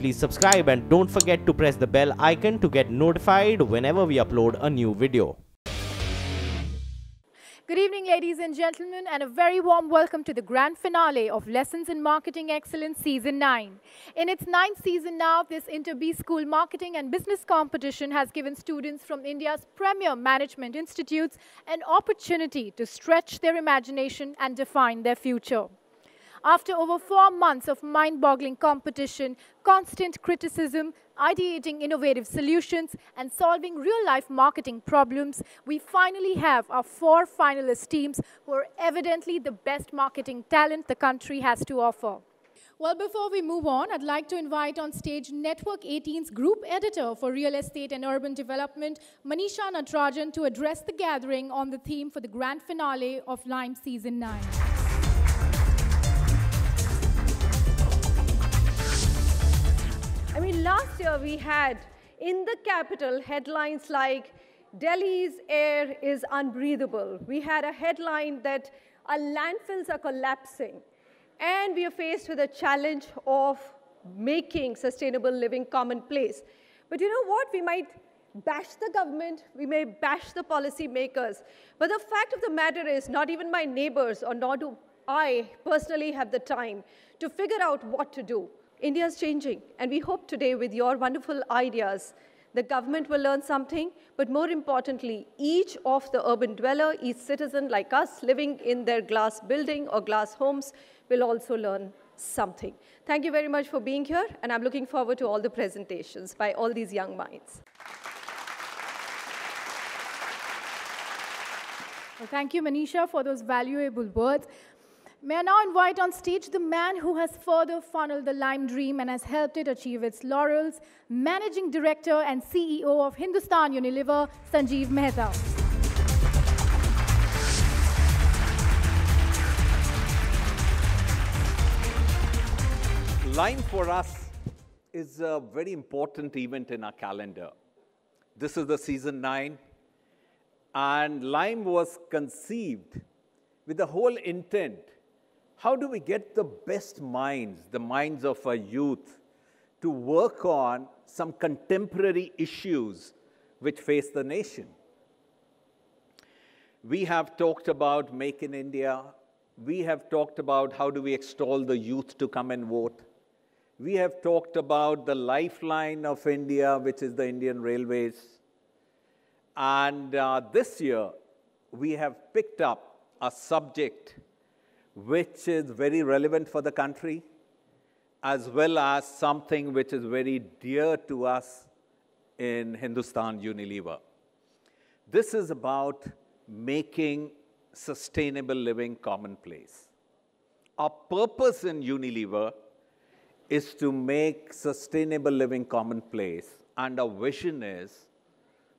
please subscribe and don't forget to press the bell icon to get notified whenever we upload a new video. Good evening, ladies and gentlemen, and a very warm welcome to the grand finale of Lessons in Marketing Excellence Season 9. In its 9th season now, this Inter-B School Marketing and Business Competition has given students from India's premier management institutes an opportunity to stretch their imagination and define their future. After over 4 months of mind-boggling competition, constant criticism, ideating innovative solutions, and solving real-life marketing problems, we finally have our 4 finalist teams who are evidently the best marketing talent the country has to offer. Well, before we move on, I'd like to invite on stage Network 18's Group Editor for Real Estate and Urban Development, Manisha Natarajan, to address the gathering on the theme for the grand finale of Lime Season 9. I mean, last year we had in the capital headlines like Delhi's air is unbreathable. We had a headline that our landfills are collapsing. And we are faced with a challenge of making sustainable living commonplace. But you know what? We might bash the government, we may bash the policy makers. But the fact of the matter is not even my neighbors or nor do I personally have the time to figure out what to do. India is changing, and we hope today with your wonderful ideas, the government will learn something, but more importantly, each of the urban dweller, each citizen like us living in their glass building or glass homes will also learn something. Thank you very much for being here, and I'm looking forward to all the presentations by all these young minds. Well, thank you, Manisha, for those valuable words. May I now invite on stage the man who has further funneled the Lime dream and has helped it achieve its laurels, Managing Director and CEO of Hindustan Unilever, Sanjeev Mehta. Lime for us is a very important event in our calendar. This is the season 9, and Lime was conceived with the whole intent. How do we get the best minds, the minds of our youth, to work on some contemporary issues which face the nation? We have talked about Make in India. We have talked about how do we extol the youth to come and vote. We have talked about the lifeline of India, which is the Indian Railways. And this year, we have picked up a subject which is very relevant for the country, as well as something which is very dear to us in Hindustan Unilever. This is about making sustainable living commonplace. Our purpose in Unilever is to make sustainable living commonplace, and our vision is,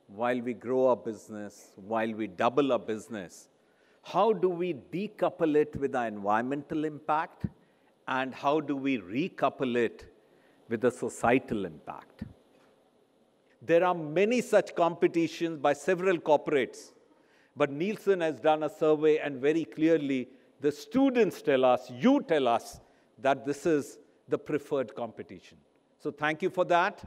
while we grow our business, while we double our business, how do we decouple it with our environmental impact, and how do we recouple it with the societal impact? There are many such competitions by several corporates, but Nielsen has done a survey, and very clearly the students tell us, you tell us, that this is the preferred competition. So thank you for that,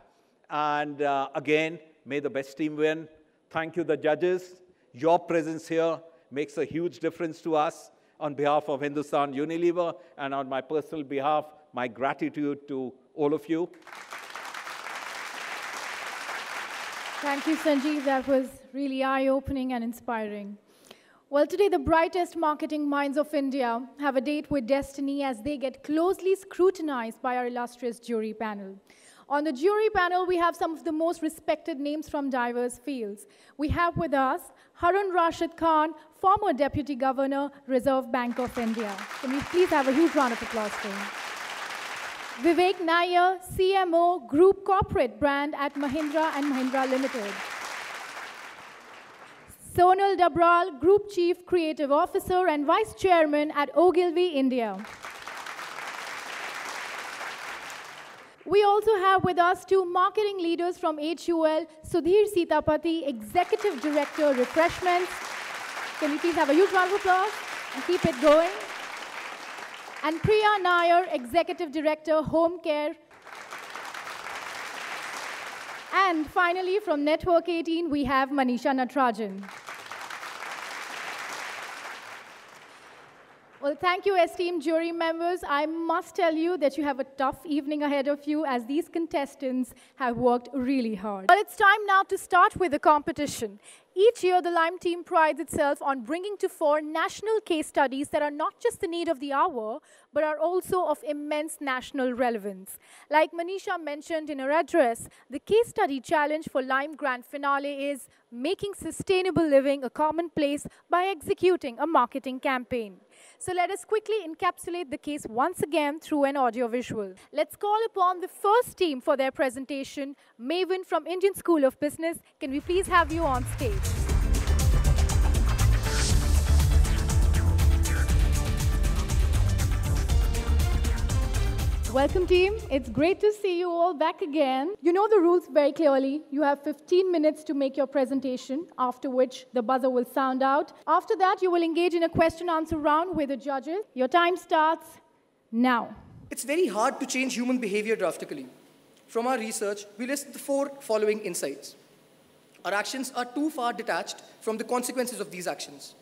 and again, may the best team win. Thank you, the judges. Your presence here makes a huge difference to us. On behalf of Hindustan Unilever and on my personal behalf, my gratitude to all of you. Thank you, Sanjeev. That was really eye-opening and inspiring. Well, today the brightest marketing minds of India have a date with destiny as they get closely scrutinized by our illustrious jury panel. On the jury panel, we have some of the most respected names from diverse fields. We have with us Harun Rashid Khan, former Deputy Governor, Reserve Bank of India. Can we please have a huge round of applause for him? Vivek Nair, CMO, Group Corporate Brand at Mahindra & Mahindra Limited. Sonal Dabral, Group Chief Creative Officer and Vice Chairman at Ogilvy, India. We also have with us 2 marketing leaders from HUL, Sudhir Sitapati, Executive Director, Refreshments. Can we please have a huge round of applause and keep it going? And Priya Nair, Executive Director, Home Care. And finally, from Network 18, we have Manisha Natarajan. Well, thank you, esteemed jury members. I must tell you that you have a tough evening ahead of you as these contestants have worked really hard. But it's time now to start with the competition. Each year, the Lime team prides itself on bringing to fore national case studies that are not just the need of the hour, but are also of immense national relevance. Like Manisha mentioned in her address, the case study challenge for Lime Grand Finale is making sustainable living a commonplace by executing a marketing campaign. So let us quickly encapsulate the case once again through an audio-visual. Let's call upon the first team for their presentation, Maven from Indian School of Business. Can we please have you on stage? Welcome, team. It's great to see you all back again. You know the rules very clearly. You have 15 minutes to make your presentation, after which the buzzer will sound out. After that, you will engage in a question-answer round with the judges. Your time starts now. It's very hard to change human behavior drastically. From our research, we list the 4 following insights. Our actions are too far detached from the consequences of these actions.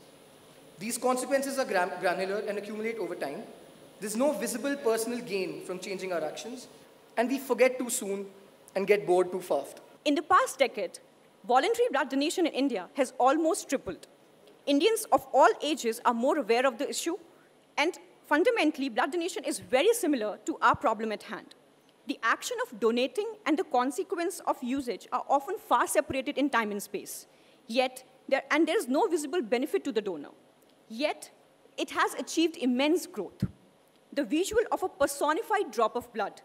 These consequences are granular and accumulate over time. There's no visible personal gain from changing our actions, and we forget too soon and get bored too fast. In the past decade, voluntary blood donation in India has almost tripled. Indians of all ages are more aware of the issue, and fundamentally, blood donation is very similar to our problem at hand. The action of donating and the consequence of usage are often far separated in time and space. Yet, there is no visible benefit to the donor. Yet, it has achieved immense growth. The visual of a personified drop of blood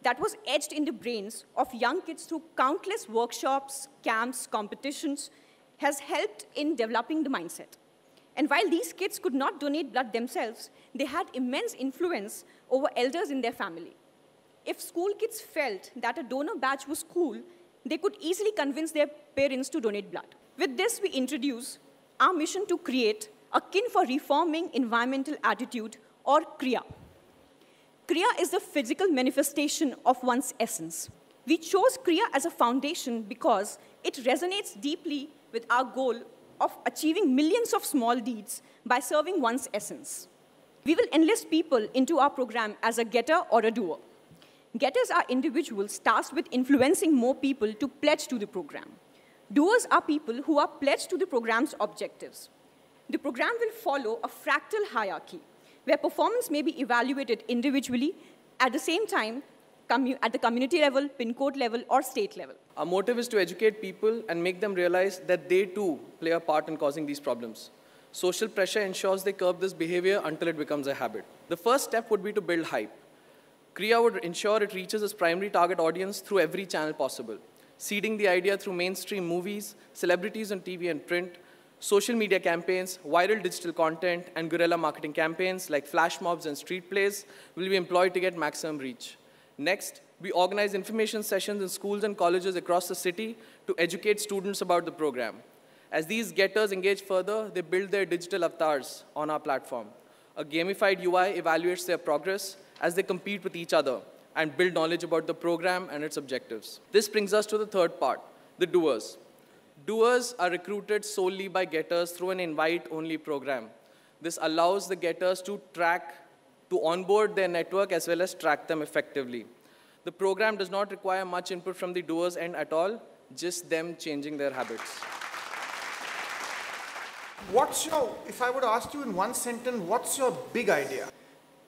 that was etched in the brains of young kids through countless workshops, camps, competitions, has helped in developing the mindset. And while these kids could not donate blood themselves, they had immense influence over elders in their family. If school kids felt that a donor batch was cool, they could easily convince their parents to donate blood. With this, we introduce our mission to create a kin for reforming environmental attitude, or Kriya. Kriya is the physical manifestation of one's essence. We chose Kriya as a foundation because it resonates deeply with our goal of achieving millions of small deeds by serving one's essence. We will enlist people into our program as a getter or a doer. Getters are individuals tasked with influencing more people to pledge to the program. Doers are people who are pledged to the program's objectives. The program will follow a fractal hierarchy, where performance may be evaluated individually, at the same time, at the community level, pin code level, or state level. Our motive is to educate people and make them realize that they too play a part in causing these problems. Social pressure ensures they curb this behavior until it becomes a habit. The first step would be to build hype. Kriya would ensure it reaches its primary target audience through every channel possible, seeding the idea through mainstream movies, celebrities on TV and print, social media campaigns, viral digital content, and guerrilla marketing campaigns like flash mobs and street plays will be employed to get maximum reach. Next, we organize information sessions in schools and colleges across the city to educate students about the program. As these getters engage further, they build their digital avatars on our platform. A gamified UI evaluates their progress as they compete with each other and build knowledge about the program and its objectives. This brings us to the third part, the doers. Doers are recruited solely by getters through an invite-only program. This allows the getters to onboard their network as well as track them effectively. The program does not require much input from the doers' end at all, just them changing their habits. If I were to ask you in one sentence, what's your big idea?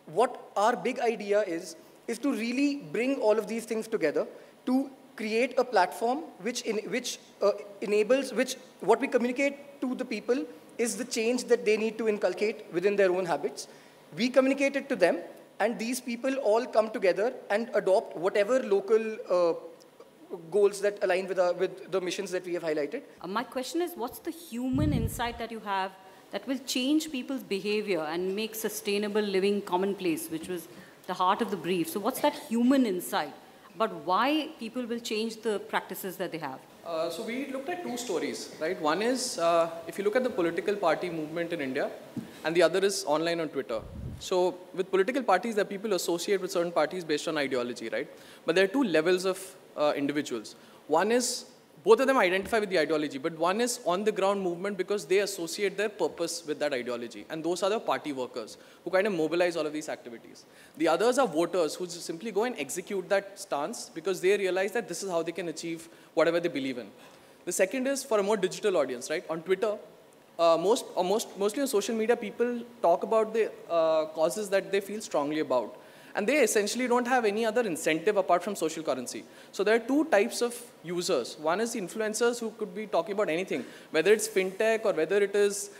What our big idea is to really bring all of these things together to create a platform which enables, what we communicate to the people is the change that they need to inculcate within their own habits. We communicate it to them, and these people all come together and adopt whatever local goals that align with the missions that we have highlighted. My question is, what's the human insight that you have that will change people's behavior and make sustainable living commonplace, which was the heart of the brief? So what's that human insight about why people will change the practices that they have? So we looked at two stories, right? One is, if you look at the political party movement in India, and the other is online on Twitter. So with political parties, there are people who associate with certain parties based on ideology, right? But there are two levels of individuals. One is, both of them identify with the ideology, but one is on-the-ground movement because they associate their purpose with that ideology. And those are the party workers who kind of mobilize all of these activities. The others are voters who just simply go and execute that stance because they realize that this is how they can achieve whatever they believe in. The second is for a more digital audience, right? On Twitter, mostly on social media, people talk about the causes that they feel strongly about. And they essentially don't have any other incentive apart from social currency. So there are two types of users. One is the influencers who could be talking about anything, whether it's fintech or whether it is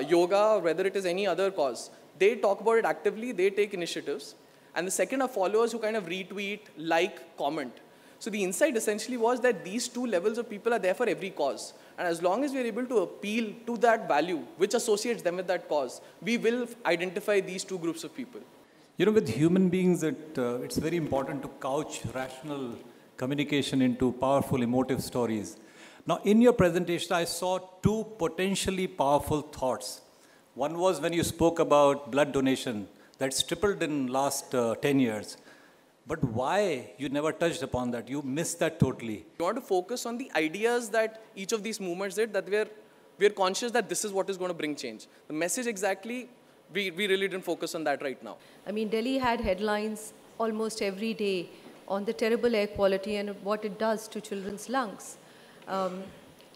yoga or whether it is any other cause. They talk about it actively, they take initiatives. And the second are followers who kind of retweet, like, comment. So the insight essentially was that these two levels of people are there for every cause. And as long as we are able to appeal to that value, which associates them with that cause, we will identify these two groups of people. You know, with human beings, it's very important to couch rational communication into powerful emotive stories. Now, in your presentation, I saw two potentially powerful thoughts. One was when you spoke about blood donation, that's tripled in last 10 years. But why you never touched upon that? You missed that totally. We want to focus on the ideas that each of these movements did, that we're conscious that this is what is going to bring change. The message exactly, we really didn't focus on that right now. I mean, Delhi had headlines almost every day on the terrible air quality and what it does to children's lungs.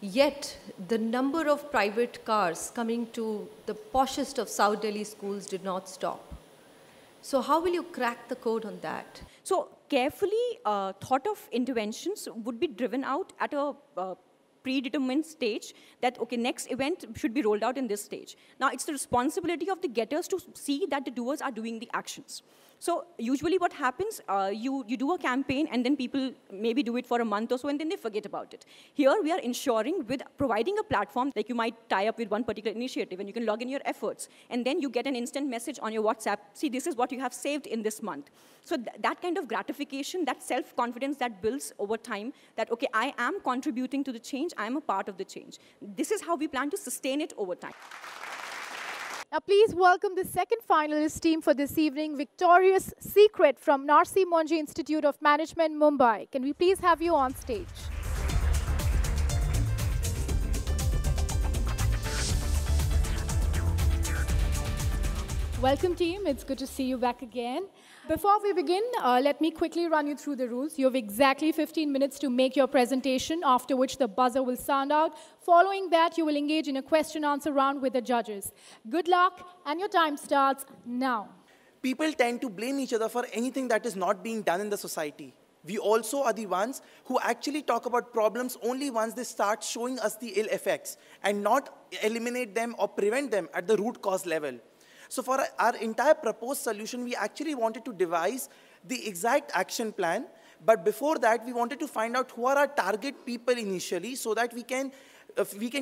Yet, the number of private cars coming to the poshest of South Delhi schools did not stop. So how will you crack the code on that? So carefully thought of interventions would be driven out at a predetermined stage that, okay, next event should be rolled out in this stage. Now, it's the responsibility of the getters to see that the doers are doing the actions. So usually what happens, you do a campaign and then people maybe do it for a month or so and then they forget about it. Here we are ensuring with providing a platform, like you might tie up with one particular initiative and you can log in your efforts and then you get an instant message on your WhatsApp, see this is what you have saved in this month. So that kind of gratification, that self-confidence that builds over time, that okay, I am contributing to the change, I am a part of the change. This is how we plan to sustain it over time. Now, please welcome the second finalist team for this evening, Victorious Secret from Narsi Monji Institute of Management, Mumbai. Can we please have you on stage? Welcome, team. It's good to see you back again. Before we begin, let me quickly run you through the rules. You have exactly 15 minutes to make your presentation, after which the buzzer will sound out. Following that, you will engage in a question-answer round with the judges. Good luck, and your time starts now. People tend to blame each other for anything that is not being done in the society. We also are the ones who actually talk about problems only once they start showing us the ill effects and not eliminate them or prevent them at the root cause level. So for our entire proposed solution, we actually wanted to devise the exact action plan. But before that, we wanted to find out who are our target people initially so that we can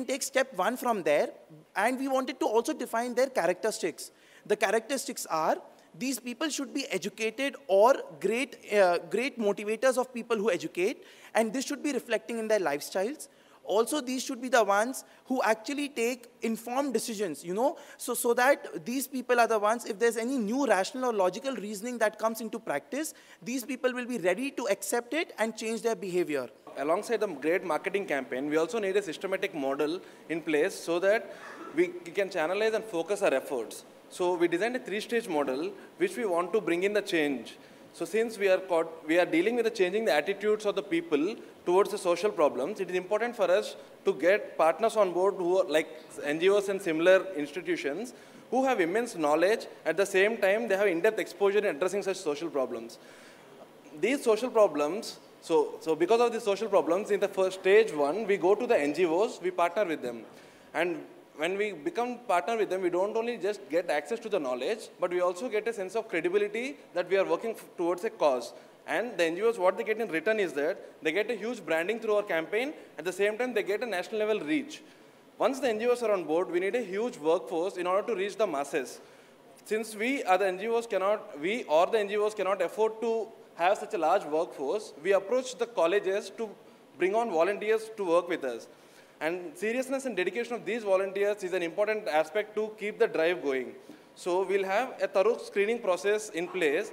take step one from there. And we wanted to also define their characteristics. The characteristics are, these people should be educated or great motivators of people who educate. And this should be reflecting in their lifestyles. Also, these should be the ones who actually take informed decisions, you know, so that these people are the ones, if there's any new rational or logical reasoning that comes into practice, these people will be ready to accept it and change their behavior. Alongside the great marketing campaign, we also need a systematic model in place so that we can channelize and focus our efforts. So we designed a three-stage model which we want to bring in the change. So since we are dealing with changing the attitudes of the people towards the social problems, it is important for us to get partners on board who are like NGOs and similar institutions who have immense knowledge. At the same time, they have in-depth exposure in addressing such social problems. These social problems, so because of these social problems, in the first stage one, we go to the NGOs, we partner with them. And when we become partner with them, we don't only just get access to the knowledge, but we also get a sense of credibility that we are working towards a cause. And the NGOs, what they get in return is that they get a huge branding through our campaign. At the same time, they get a national level reach. Once the NGOs are on board, we need a huge workforce in order to reach the masses. Since we or the NGOs cannot afford to have such a large workforce, we approach the colleges to bring on volunteers to work with us. And seriousness and dedication of these volunteers is an important aspect to keep the drive going. So we'll have a thorough screening process in place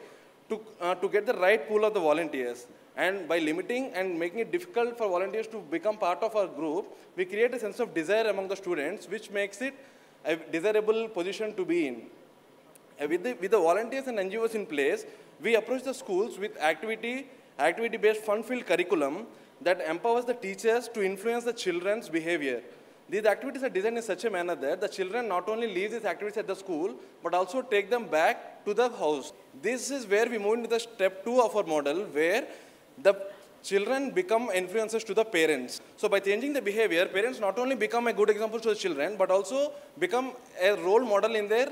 to get the right pool of the volunteers. And by limiting and making it difficult for volunteers to become part of our group, we create a sense of desire among the students, which makes it a desirable position to be in. With the volunteers and NGOs in place, we approach the schools with activity-based fun-filled curriculum that empowers the teachers to influence the children's behavior. These activities are designed in such a manner that the children not only leave these activities at the school, but also take them back to the house. This is where we move into the step 2 of our model, where the children become influencers to the parents. So by changing the behavior, parents not only become a good example to the children, but also become a role model in their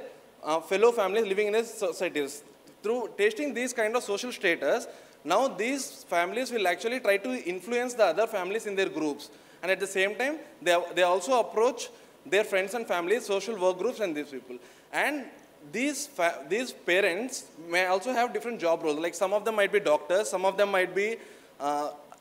fellow families living in their societies. Through tasting these kind of social status, now these families will actually try to influence the other families in their groups. And at the same time, they also approach their friends and families, social work groups, and these people. And these parents may also have different job roles. Like some of them might be doctors, some of them might be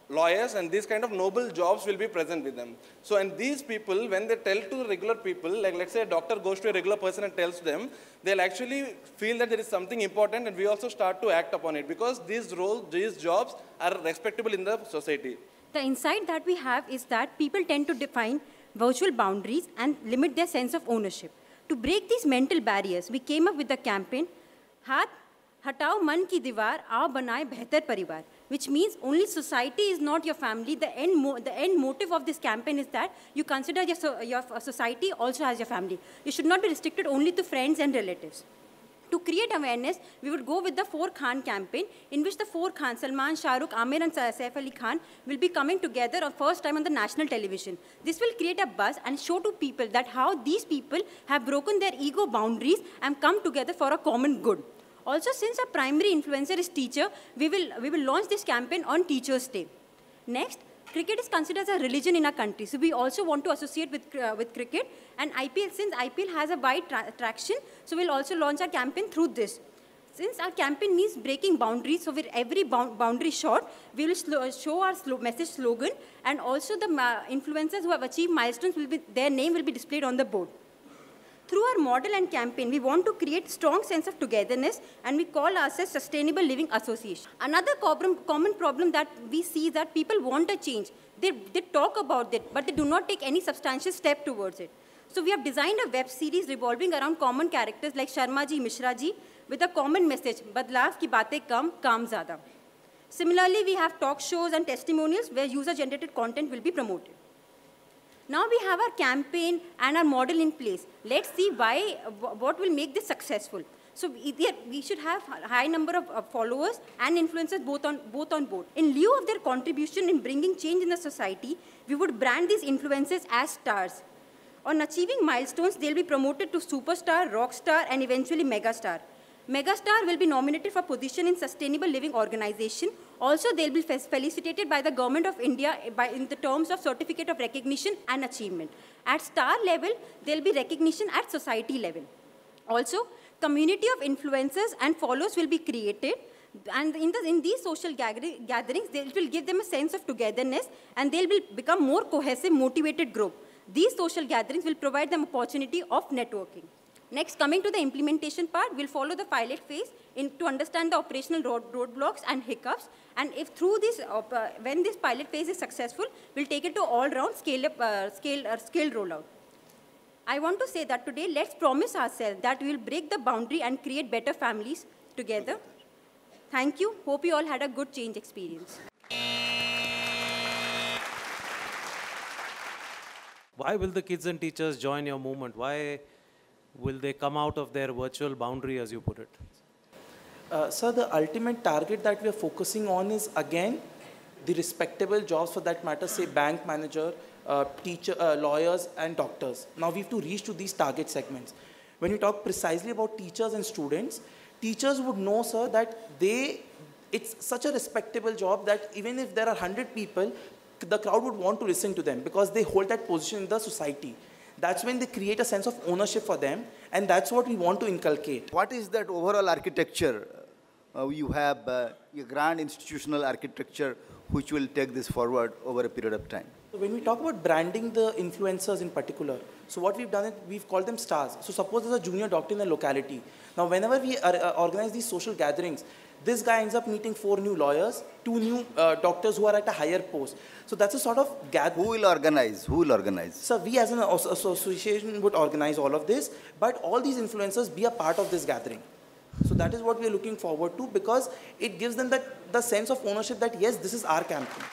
lawyers, and these kind of noble jobs will be present with them. So, and these people, when they tell to the regular people, like let's say a doctor goes to a regular person and tells them, they'll actually feel that there is something important, and we also start to act upon it because these roles, these jobs are respectable in the society. The insight that we have is that people tend to define virtual boundaries and limit their sense of ownership. To break these mental barriers, we came up with the campaign, Hath Hatao Man Ki Diwar, Aao Banaye Behtar Parivar, which means only society is not your family. The end motive of this campaign is that you consider your society also as your family. You should not be restricted only to friends and relatives. To create awareness, we would go with the 4 Khan campaign, in which the 4 Khans, Salman, Shah Rukh, Amir and Saif Ali Khan, will be coming together for the first time on the national television. This will create a buzz and show to people that how these people have broken their ego boundaries and come together for a common good. Also, since our primary influencer is teacher, we will launch this campaign on Teachers' Day. Next, cricket is considered as a religion in our country, so we also want to associate with cricket. And IPL, since IPL has a wide traction, so we'll also launch our campaign through this. Since our campaign means breaking boundaries, so with every boundary shot, we will show our message slogan, and also the influencers who have achieved milestones, their name will be displayed on the board. Through our model and campaign, we want to create strong sense of togetherness, and we call ourselves Sustainable Living Association. Another common problem that we see is that people want a change. They talk about it, but they do not take any substantial step towards it. So we have designed a web series revolving around common characters like Sharma ji, Mishra ji, with a common message, Badlav ki baatein kam, kaam zyada. Similarly, we have talk shows and testimonials where user-generated content will be promoted. Now we have our campaign and our model in place. Let's see what will make this successful. So we should have a high number of followers and influencers both on board. In lieu of their contribution in bringing change in the society, we would brand these influencers as stars. On achieving milestones, they'll be promoted to superstar, rock star, and eventually megastar. Megastar will be nominated for position in Sustainable Living Organization. Also, they'll be felicitated by the Government of India in the terms of Certificate of Recognition and Achievement. At star level, there'll be recognition at society level. Also, community of influencers and followers will be created. And in these social gatherings, it will give them a sense of togetherness, and they'll become more cohesive, motivated group. These social gatherings will provide them opportunity of networking. Next, coming to the implementation part, we'll follow the pilot phase to understand the operational roadblocks and hiccups. And if through this, when this pilot phase is successful, we'll take it to all-round scale rollout. I want to say that today, let's promise ourselves that we will break the boundary and create better families together. Thank you. Hope you all had a good change experience. Why will the kids and teachers join your movement? Why will they come out of their virtual boundary, as you put it? Sir, the ultimate target that we are focusing on is, again, the respectable jobs, for that matter, say bank manager, teacher, lawyers, and doctors. Now we have to reach to these target segments. When we talk precisely about teachers and students, teachers would know, sir, that it's such a respectable job that even if there are 100 people, the crowd would want to listen to them because they hold that position in the society. That's when they create a sense of ownership for them, and that's what we want to inculcate. What is that overall architecture? You have a grand institutional architecture which will take this forward over a period of time. So when we talk about branding the influencers in particular, so what we've done is we've called them stars. So suppose there's a junior doctor in a locality. Now whenever we organize these social gatherings, This guy ends up meeting 4 new lawyers, 2 new doctors who are at a higher post. So that's a sort of gathering. Who will organize? Who will organize? So we as an association would organize all of this, but all these influencers be a part of this gathering. So that is what we are looking forward to, because it gives them the sense of ownership that yes, this is our campaign.